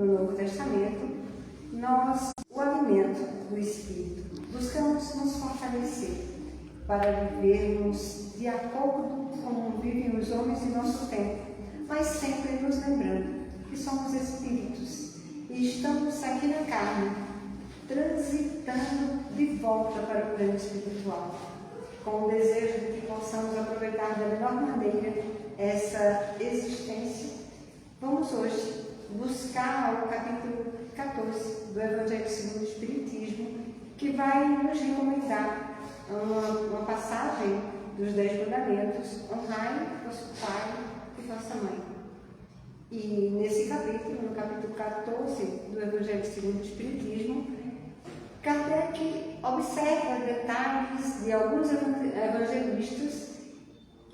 no Novo Testamento, nós, o alimento do Espírito, buscamos nos fortalecer para vivermos de acordo com como vivem os homens em nosso tempo, mas sempre nos lembrando que somos espíritos e estamos aqui na carne, transitando de volta para o plano espiritual, com o desejo de que possamos aproveitar da melhor maneira essa existência. Vamos hoje buscar o capítulo 14 do Evangelho segundo o Espiritismo, que vai nos recomendar uma passagem dos 10 mandamentos: honrai vosso pai e vossa mãe. E nesse capítulo, no capítulo 14 do Evangelho segundo o Espiritismo, Kardec observa detalhes de alguns evangelistas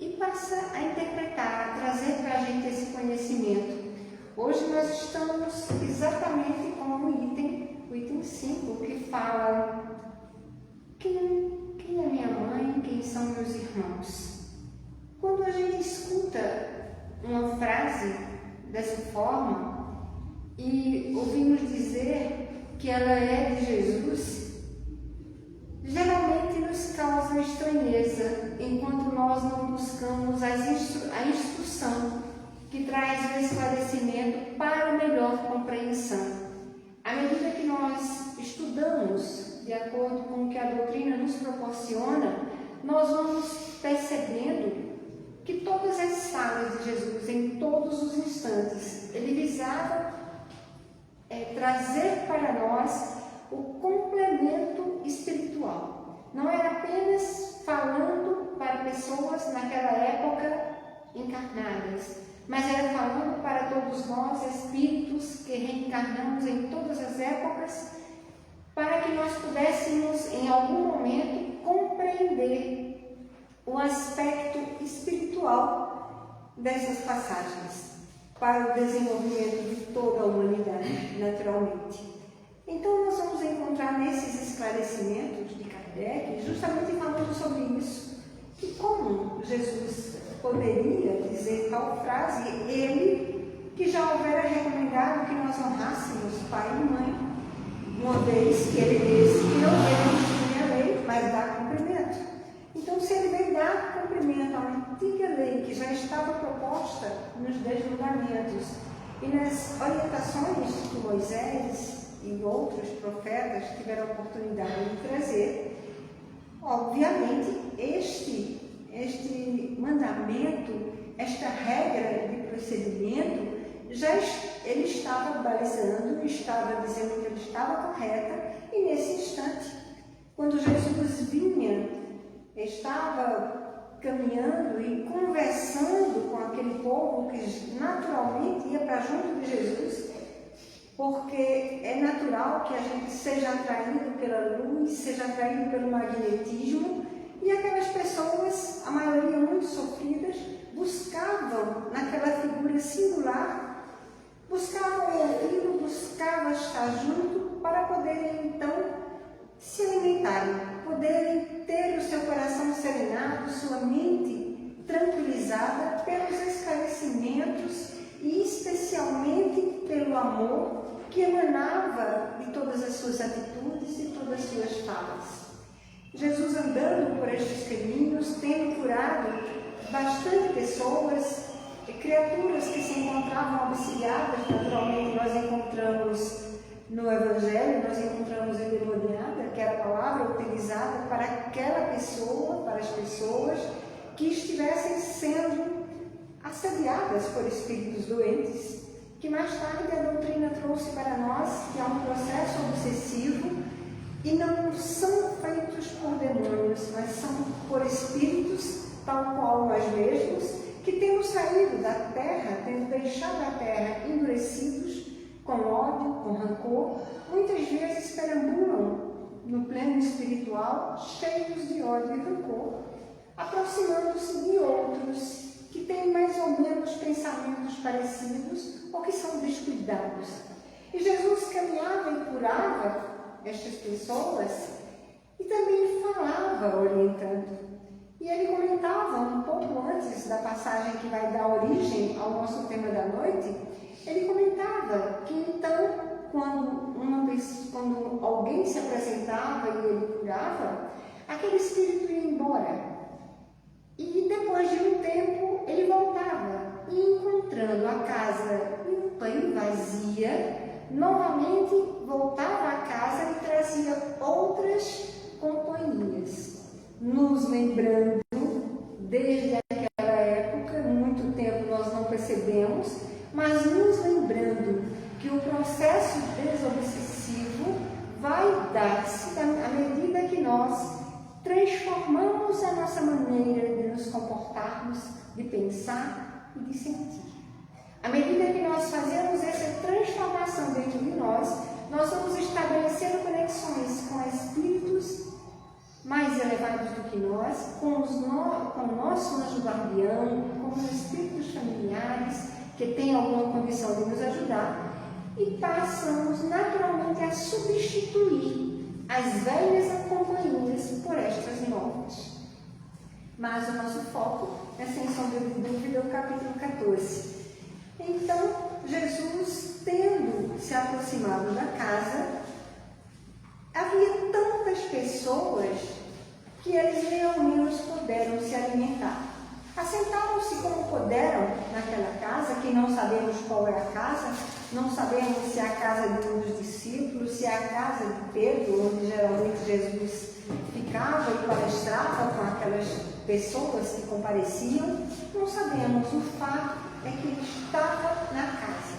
e passa a interpretar, a trazer para a gente esse conhecimento. Hoje nós estamos exatamente com o item 5, que fala quem é minha mãe, quem são meus irmãos. Quando a gente escuta uma frase dessa forma e ouvimos dizer que ela é de Jesus, geralmente nos causa estranheza, enquanto nós não buscamos a instrução que traz o esclarecimento para melhor compreensão. À medida que nós estudamos de acordo com o que a doutrina nos proporciona, nós vamos percebendo que todas as falas de Jesus, em todos os instantes, ele visava trazer para nós o complemento espiritual. Não era apenas falando para pessoas naquela época encarnadas, mas era falando para todos nós, espíritos que reencarnamos em todas as épocas, para que nós pudéssemos, em algum momento, compreender o aspecto espiritual dessas passagens, para o desenvolvimento de toda a humanidade, naturalmente. Então, nós vamos encontrar nesses esclarecimentos de Kardec, justamente falando sobre isso, que como Jesus poderia dizer tal frase, ele que já houvera recomendado que nós honrássemos pai e mãe, uma vez que ele disse que não veio a lei, mas dá cumprimento. Então, se ele veio dar cumprimento à antiga lei que já estava proposta nos 10 mandamentos e nas orientações que Moisés e outros profetas tiveram a oportunidade de trazer, obviamente este mandamento, esta regra de procedimento, ele estava balizando, estava dizendo que ele estava correta, e nesse instante, quando Jesus vinha, estava caminhando e conversando com aquele povo que naturalmente ia para junto de Jesus, porque é natural que a gente seja atraído pela luz, seja atraído pelo magnetismo, e aquelas pessoas, a maioria muito sofridas, buscavam naquela figura singular, buscavam ouvi-lo, buscavam estar junto para poderem então se alimentarem, poderem ter o seu coração serenado, sua mente tranquilizada pelos esclarecimentos e especialmente pelo amor que emanava de todas as suas atitudes e todas as suas falas. Jesus andando por estes caminhos, tendo curado bastante pessoas, criaturas que se encontravam obsidiadas, naturalmente nós encontramos no Evangelho, nós encontramos endemoniada, que era a palavra utilizada para aquela pessoa, para as pessoas que estivessem sendo assediadas por espíritos doentes, que mais tarde a doutrina trouxe para nós que há um processo obsessivo e não são feitos por demônios, mas são por espíritos, tal qual nós mesmos, que temos saído da terra, tendo deixado a terra endurecidos, com ódio, com rancor, muitas vezes perambulam no plano espiritual, cheios de ódio e rancor, aproximando-se de outros que têm mais ou menos pensamentos parecidos ou que são descuidados. E Jesus caminhava e curava estas pessoas e também falava orientando. E ele comentava um pouco antes da passagem que vai dar origem ao nosso tema da noite, ele comentava que então quando alguém se apresentava e ele curava, aquele espírito ia embora. E depois de um tempo ele voltava, e encontrando a casa limpa e vazia, novamente voltava à casa e trazia outras companhias, nos lembrando, desde aquela época, muito tempo nós não percebemos, mas nos lembrando que o processo desobsessivo vai dar-se à medida que nós transformamos a nossa maneira de nos comportarmos, de pensar e de sentir. À medida que nós fazemos essa transformação dentro de nós vamos estabelecendo conexões com espíritos mais elevados do que nós, com o nosso anjo guardião, com os espíritos familiares que têm alguma condição de nos ajudar, e passamos naturalmente a substituir as velhas companhias por estas novas. Mas o nosso foco é, sem sombra de dúvida, o capítulo 14. Então, Jesus, tendo se aproximado da casa, havia tantas pessoas que eles nem ao menos puderam se alimentar. Assentaram-se como puderam naquela casa, que não sabemos qual é a casa, não sabemos se é a casa de um dos discípulos, se é a casa de Pedro, onde geralmente Jesus ficava e palestrava com aquelas pessoas que compareciam. Não sabemos, o fato é que ele estava na casa.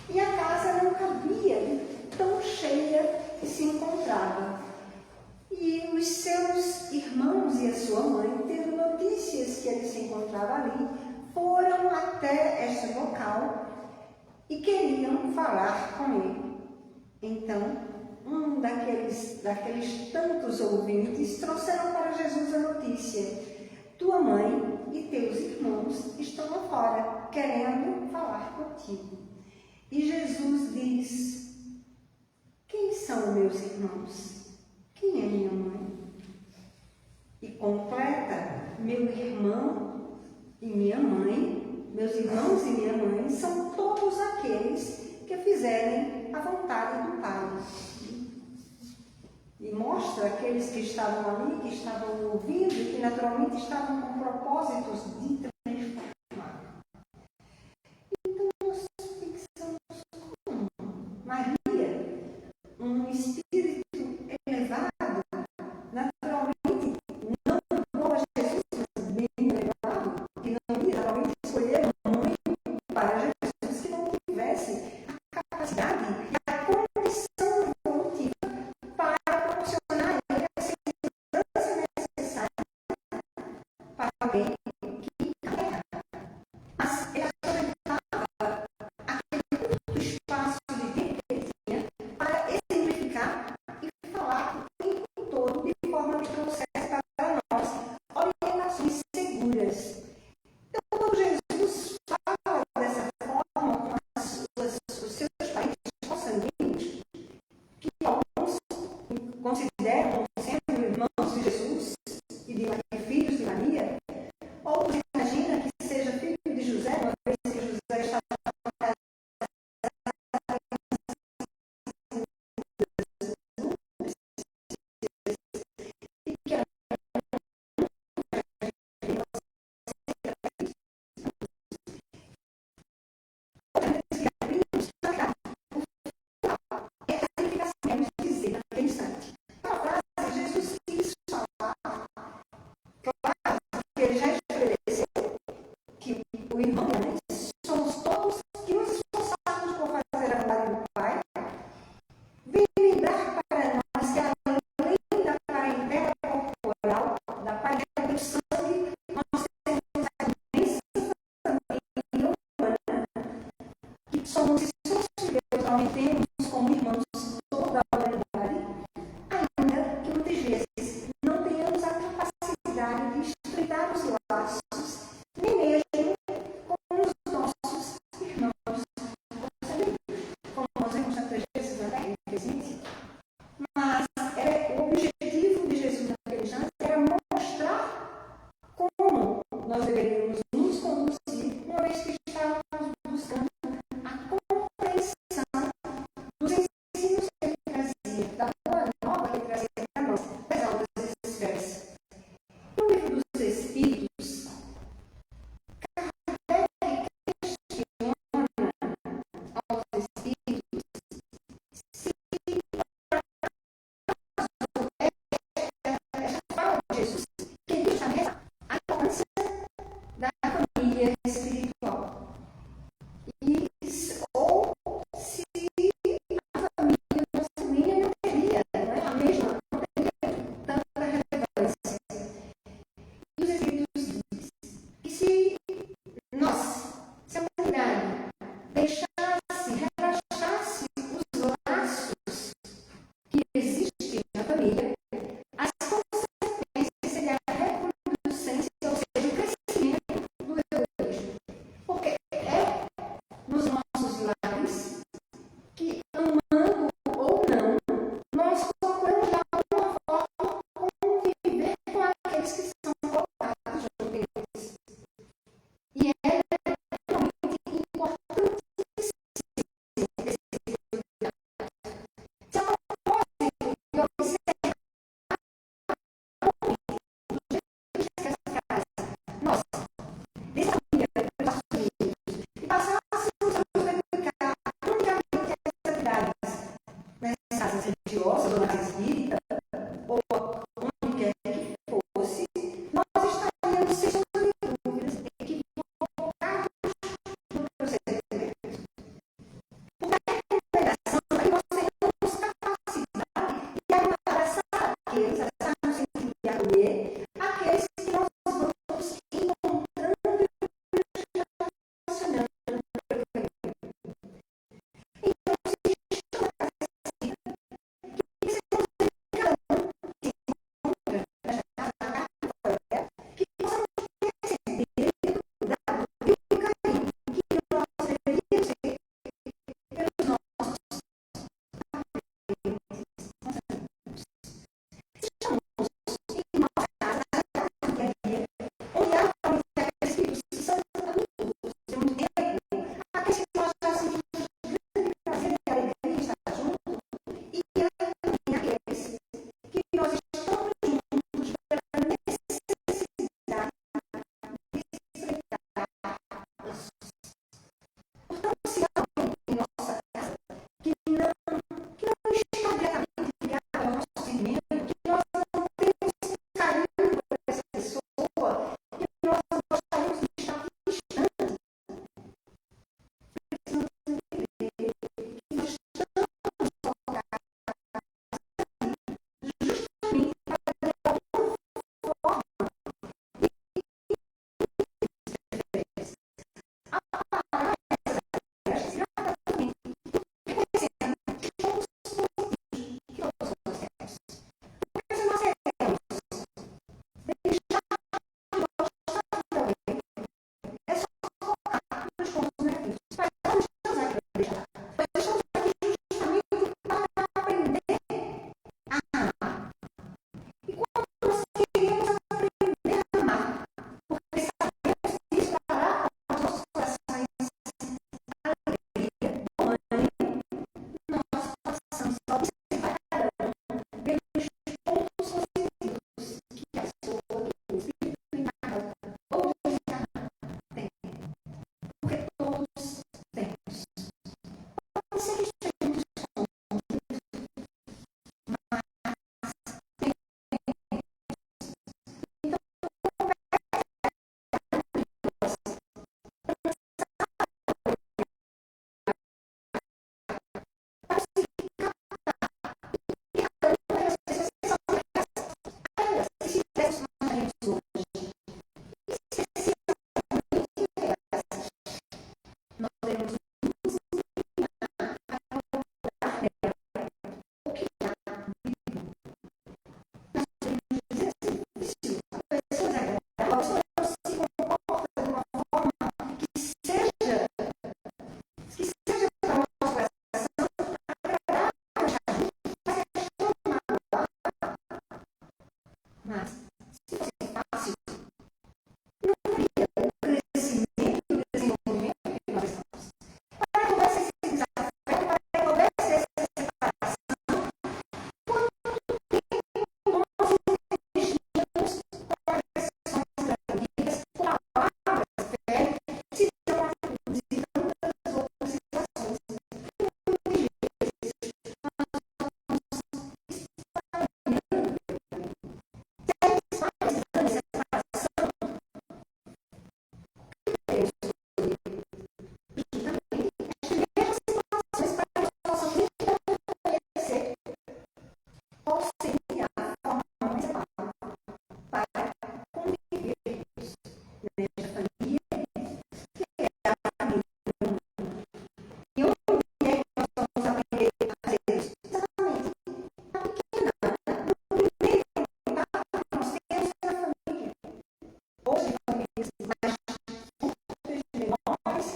E a casa não cabia tão cheia que se encontrava. E os seus irmãos e a sua mãe, tendo notícias que ele se encontrava ali, foram até este local e queriam falar com ele. Então, um daqueles tantos ouvintes trouxeram para Jesus a notícia: tua mãe e teus irmãos estão lá fora, querendo falar contigo. E Jesus diz: quem são meus irmãos? Quem é minha mãe? E completa: meu irmão e minha mãe, meus irmãos e minha mãe são todos aqueles que fizerem a vontade do Pai. E mostra aqueles que estavam ali, que estavam ouvindo e que naturalmente estavam com propósitos de transformar. Então nós pensamos como Maria, um espírito elevado, naturalmente não igual a Jesus, mas bem elevado, que não ia naturalmente escolher uma mãe para Jesus que não tivesse a capacidade e a condição evolutiva para proporcionar a ele a segurança necessária para alguém que carrega. Mas ele aproveitava aquele curto espaço de tempo que ele tinha para exemplificar e falar o tempo todo de forma que trouxesse para nós orientações seguras. Então, quando Jesus fala dessa forma com os seus parentes seria a forma mais adequada para convivermos nesta família, que é a família. E onde é que nós vamos aprender a fazer isso? Exatamente na pequena, no primeiro contato que nós temos com a família. Hoje, famílias mais curtas, menores,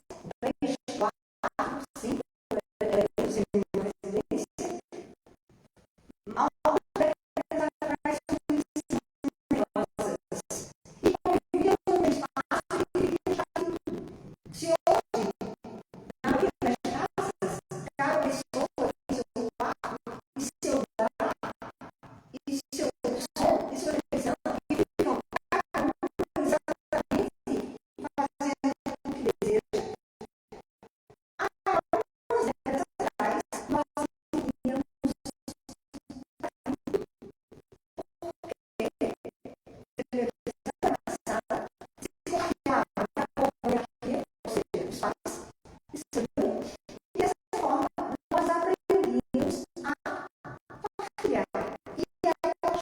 3, 4, 5 anos em uma residência, mal décadas atrás, e conviviam num espaço e viviam já tudo. Se hoje, na vida das casas, cada pessoa tem seu quarto, e seu lugar, e seu som, e sua televisão, e ficam cada um exatamente fazendo o que deseja. Há algumas décadas atrás, nós vivíamos televisão na sala, se copiava para comer aqui, ou seja, os pais, e dessa forma nós aprendíamos a criar. E aí, aos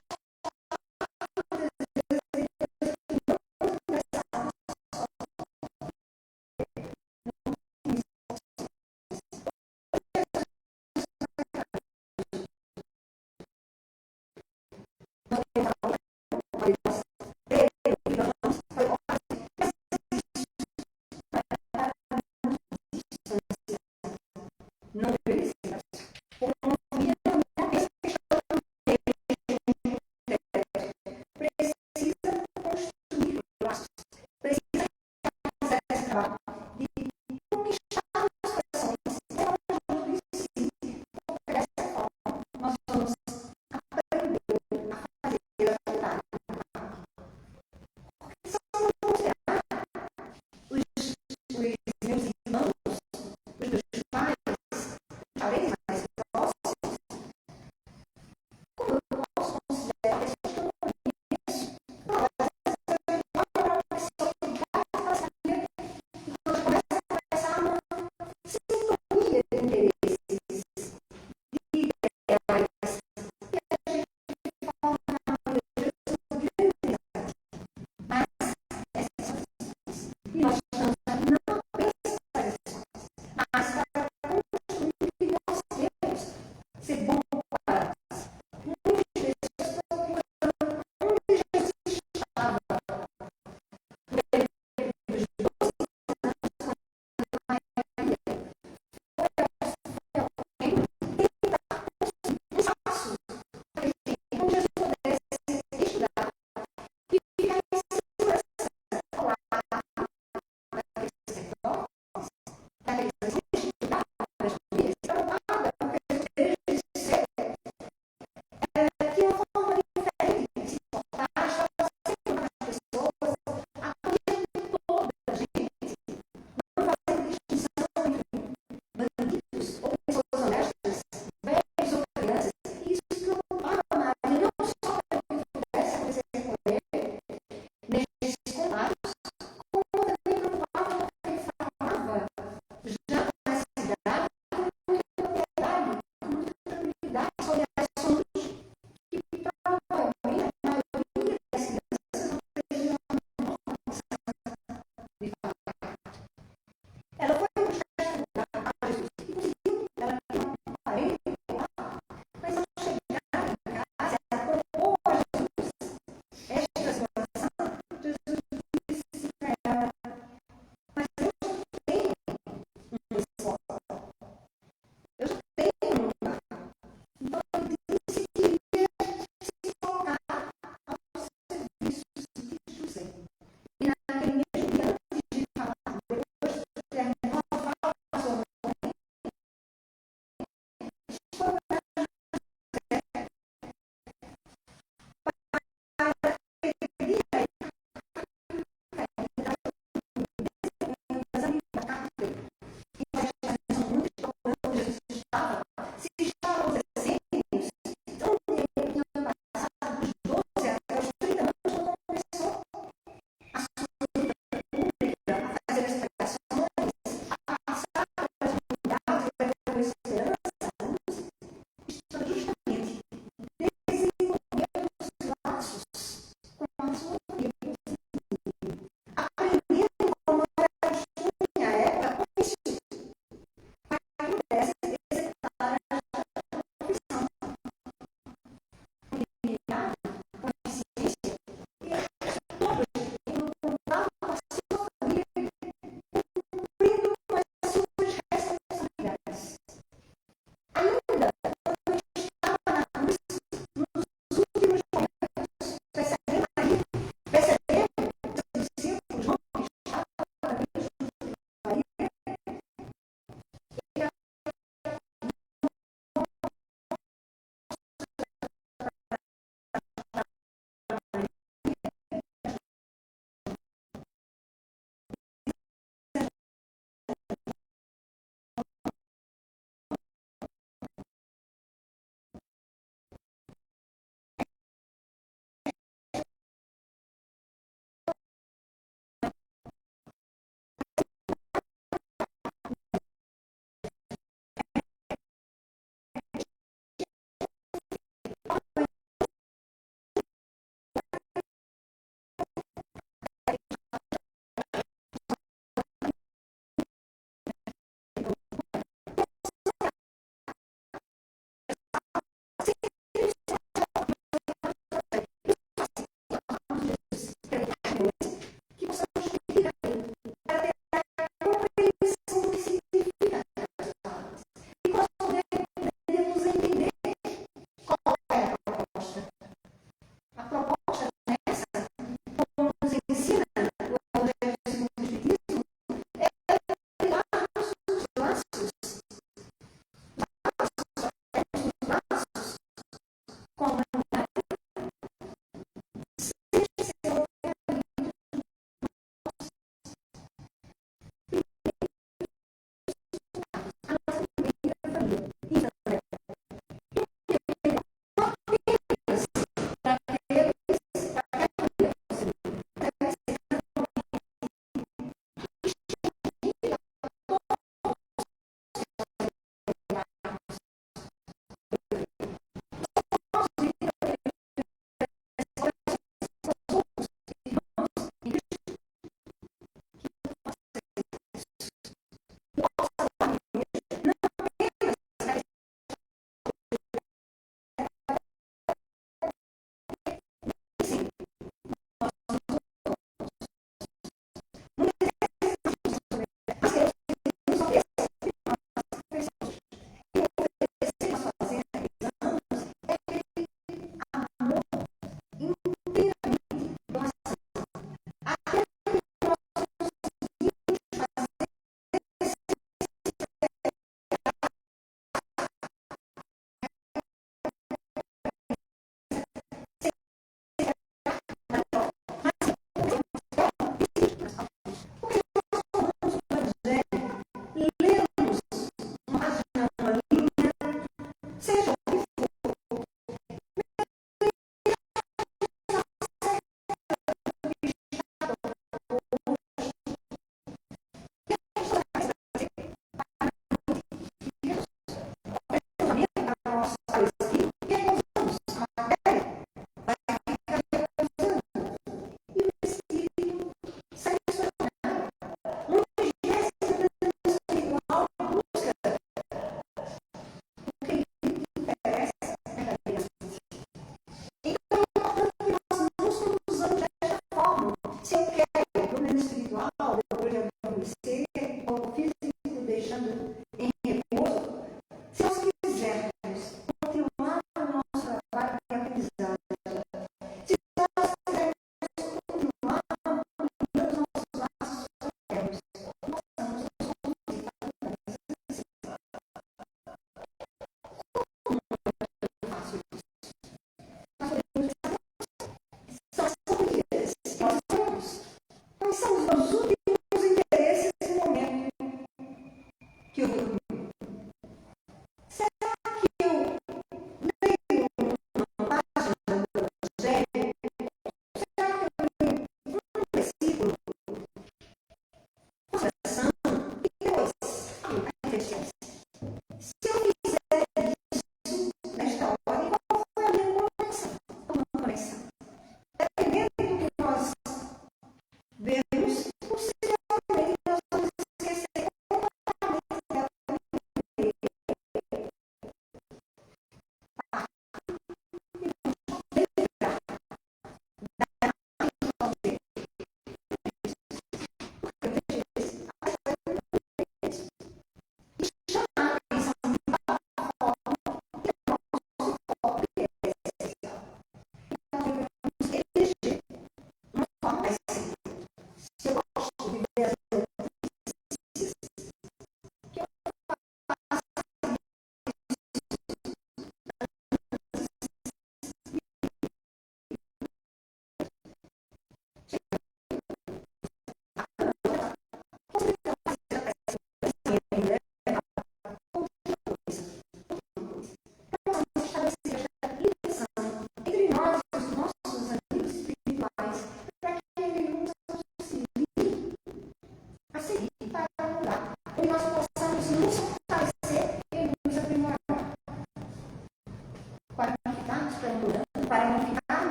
não precisa. Como não havia essa questão precisa construir laços, precisa fazer esse trabalho de conquistar os corações. É onde isso sim, porque dessa forma nós vamos aprender a fazer a vontade. Porque se eu não considerar os meus irmãos, os meus pais, talvez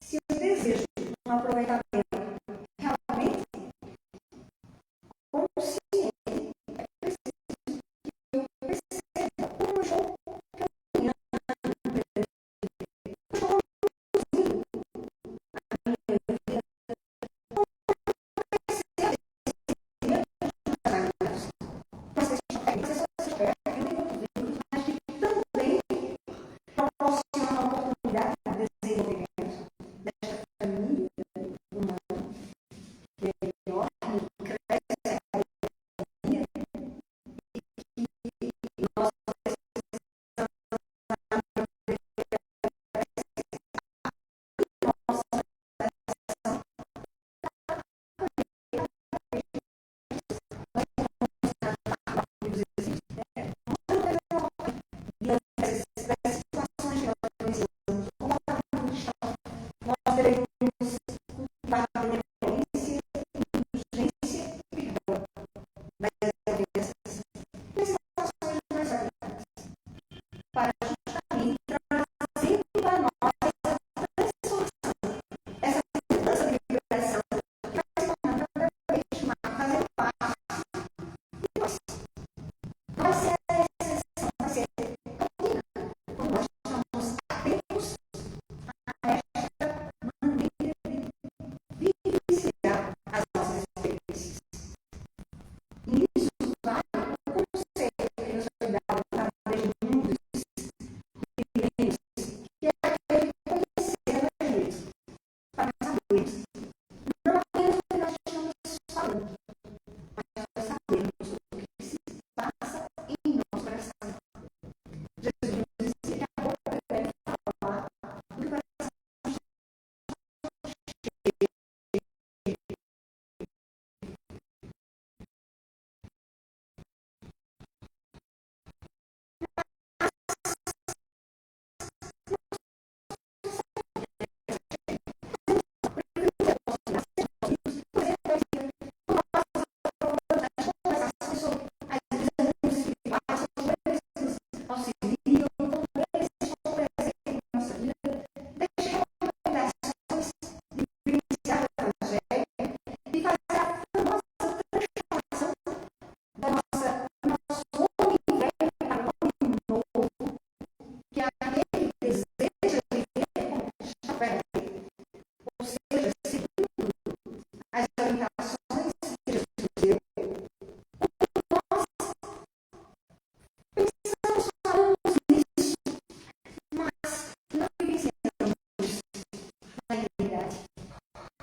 Se eu desejo um aproveitamento realmente consciente, é preciso que eu perceba como eu estou caminhando, estou conduzindo a minha vida, mas que também proporciona a oportunidade de desenvolvimento desta família humana melhor, que cresce a economia e nós situações que nós precisamos, nós devemos cultivar a benevolência, indulgência e perdão das doenças, situações mais variadas, para justamente trazer para nós essa mudança de vibração que vai se tornar cada vez mais, fazer parte de nós. Vai ser a exceção, vai ser como nós estamos atentos a esta maneira de vivenciar as nossas experiências. E isso vai o conceito que nos foi dado através de mundos vivemos, que é aquele de conhecer a Deus, para sabermos não apenas o que nós estamos falando, mas para sabermos o que se passa em nosso coração. Jesus disse que a boca deve falar do que o coração auxiliam, como eles estão presentes em nossa vida, deixe recomendações de vivenciar o Evangelho, de fazer a nossa transformação do nosso homem velho para o homem novo, que é aquele que deseja viver como está velho, ou seja, segundo as orientações que Jesus deu. Nós pensamos, falamos nisso, mas não vivenciamos isso na realidade.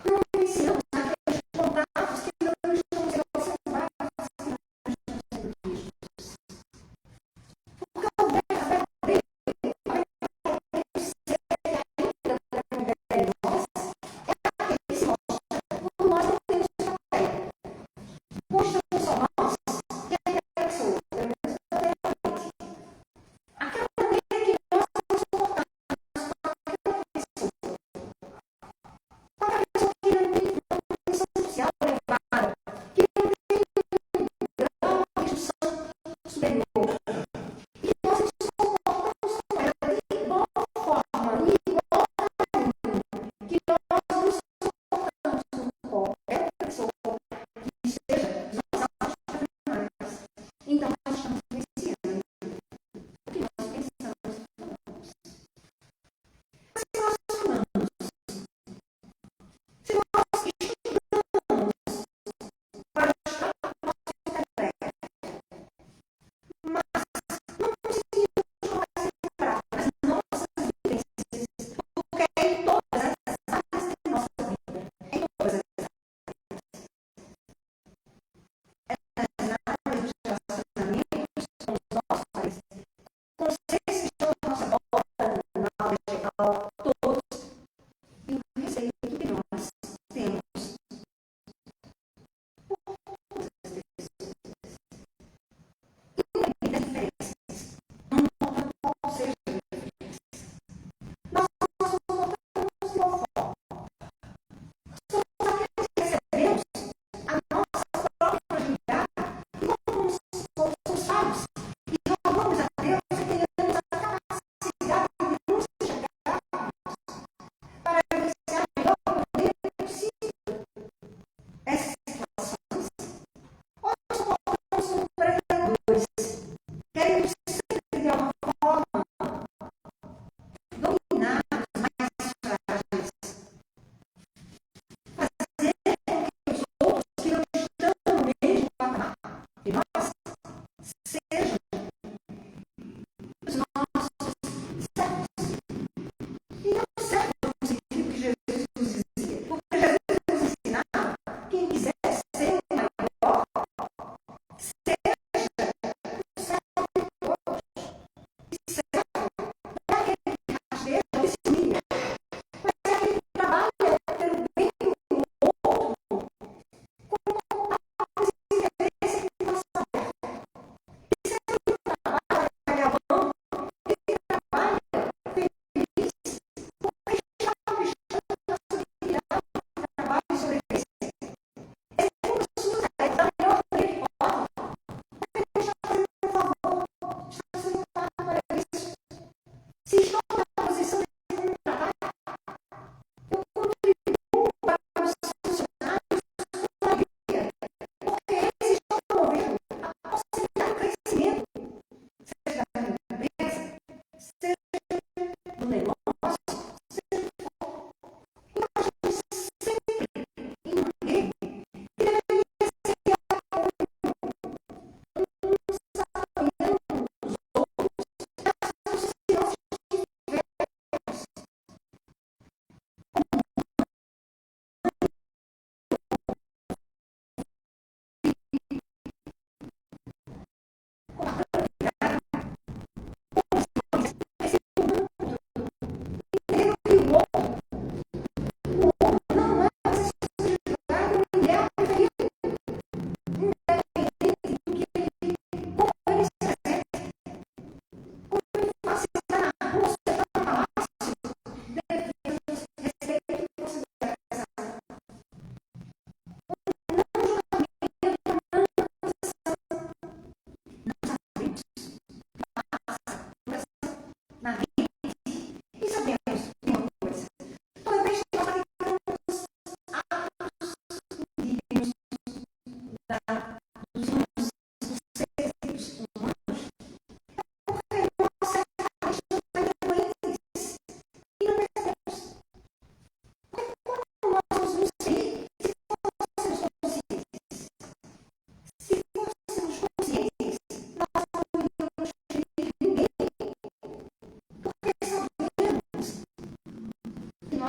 Não vivenciamos aqueles contatos que não estão sendo observados, que não estão sendo vistos. Porque o verdadeiro ser que ainda é nós, é aquele que se mostra quando nós não temos papel. Mostramos só nós e aquela pessoa, pelo menos verdadeiramente. Aquela maneira que nós nos comportamos com aquela pessoa.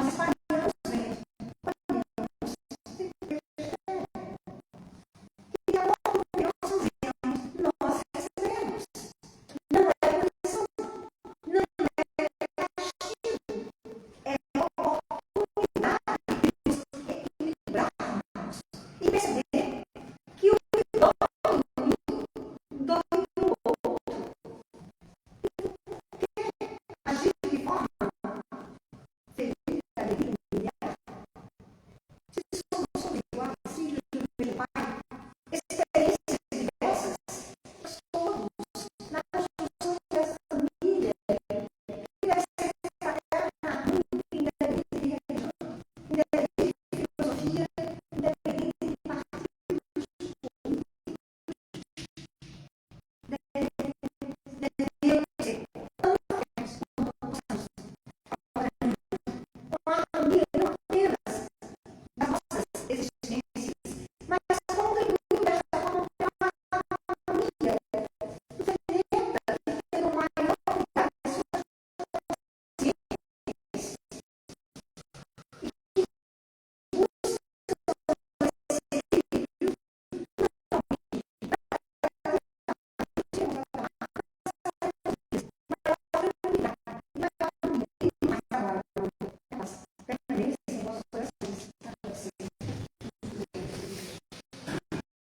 nossa família.